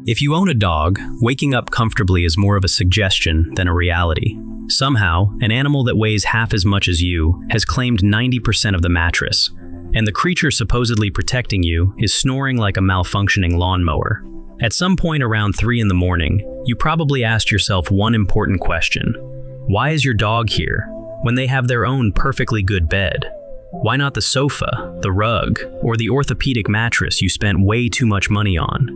If you own a dog, waking up comfortably is more of a suggestion than a reality. Somehow, an animal that weighs half as much as you has claimed 90% of the mattress, and the creature supposedly protecting you is snoring like a malfunctioning lawnmower. At some point around 3 in the morning, you probably asked yourself one important question. Why is your dog here when they have their own perfectly good bed? Why not the sofa, the rug, or the orthopedic mattress you spent way too much money on?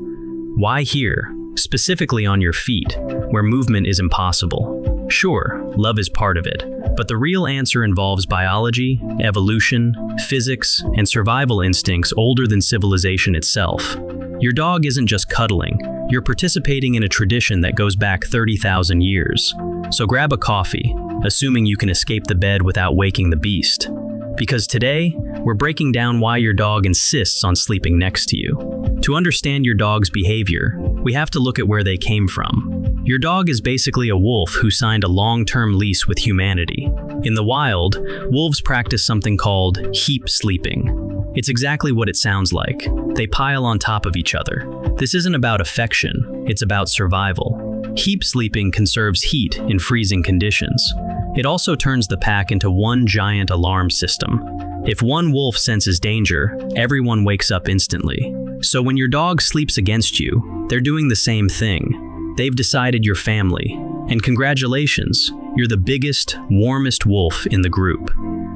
Why here, specifically on your feet, where movement is impossible? Sure, love is part of it, but the real answer involves biology, evolution, physics, and survival instincts older than civilization itself. Your dog isn't just cuddling, you're participating in a tradition that goes back 30,000 years. So grab a coffee, assuming you can escape the bed without waking the beast. Because today, we're breaking down why your dog insists on sleeping next to you. To understand your dog's behavior, we have to look at where they came from. Your dog is basically a wolf who signed a long-term lease with humanity. In the wild, wolves practice something called heap sleeping. It's exactly what it sounds like. They pile on top of each other. This isn't about affection, it's about survival. Heap sleeping conserves heat in freezing conditions. It also turns the pack into one giant alarm system. If one wolf senses danger, everyone wakes up instantly. So when your dog sleeps against you, they're doing the same thing. They've decided you're family. And congratulations, you're the biggest, warmest wolf in the group.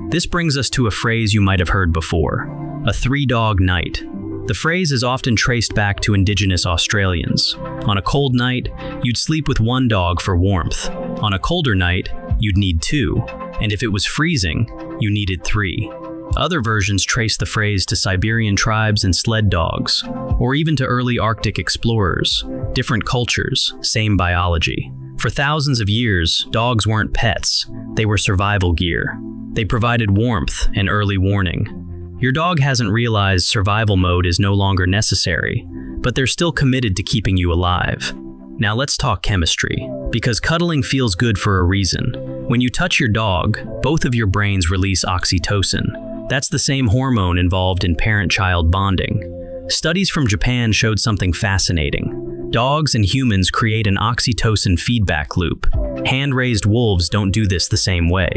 This brings us to a phrase you might have heard before, a 3-dog night. The phrase is often traced back to indigenous Australians. On a cold night, you'd sleep with 1 dog for warmth. On a colder night, you'd need 2. And if it was freezing, you needed 3. Other versions trace the phrase to Siberian tribes and sled dogs, or even to early Arctic explorers. Different cultures, same biology. For thousands of years, dogs weren't pets, they were survival gear. They provided warmth and early warning. Your dog hasn't realized survival mode is no longer necessary, but they're still committed to keeping you alive. Now let's talk chemistry, because cuddling feels good for a reason. When you touch your dog, both of your brains release oxytocin. That's the same hormone involved in parent-child bonding. Studies from Japan showed something fascinating. Dogs and humans create an oxytocin feedback loop. Hand-raised wolves don't do this the same way.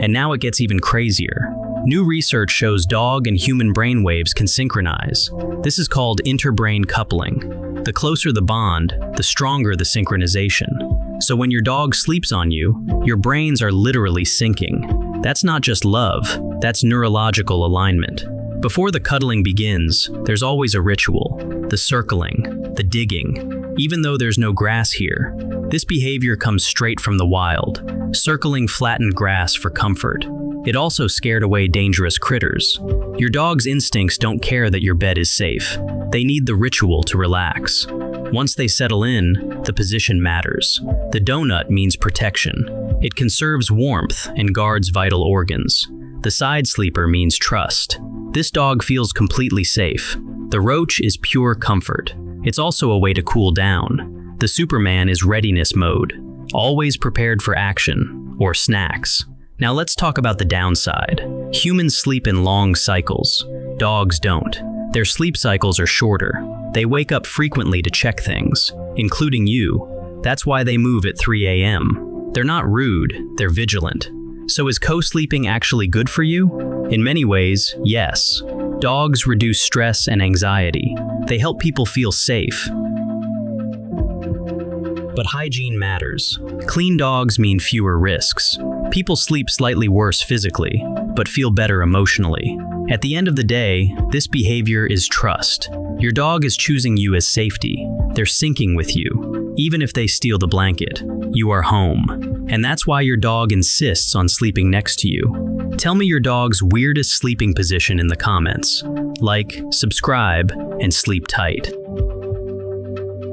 And now it gets even crazier. New research shows dog and human brainwaves can synchronize. This is called interbrain coupling. The closer the bond, the stronger the synchronization. So when your dog sleeps on you, your brains are literally syncing. That's not just love, that's neurological alignment. Before the cuddling begins, there's always a ritual. The circling, the digging. Even though there's no grass here, this behavior comes straight from the wild. Circling flattened grass for comfort. It also scared away dangerous critters. Your dog's instincts don't care that your bed is safe. They need the ritual to relax. Once they settle in, the position matters. The donut means protection. It conserves warmth and guards vital organs. The side sleeper means trust. This dog feels completely safe. The roach is pure comfort. It's also a way to cool down. The Superman is readiness mode, always prepared for action or snacks. Now let's talk about the downside. Humans sleep in long cycles. Dogs don't. Their sleep cycles are shorter. They wake up frequently to check things, including you. That's why they move at 3 a.m. They're not rude, they're vigilant. So is co-sleeping actually good for you? In many ways, yes. Dogs reduce stress and anxiety. They help people feel safe. But hygiene matters. Clean dogs mean fewer risks. People sleep slightly worse physically, but feel better emotionally. At the end of the day, this behavior is trust. Your dog is choosing you as safety. They're syncing with you. Even if they steal the blanket, you are home. And that's why your dog insists on sleeping next to you. Tell me your dog's weirdest sleeping position in the comments. Like, subscribe, and sleep tight.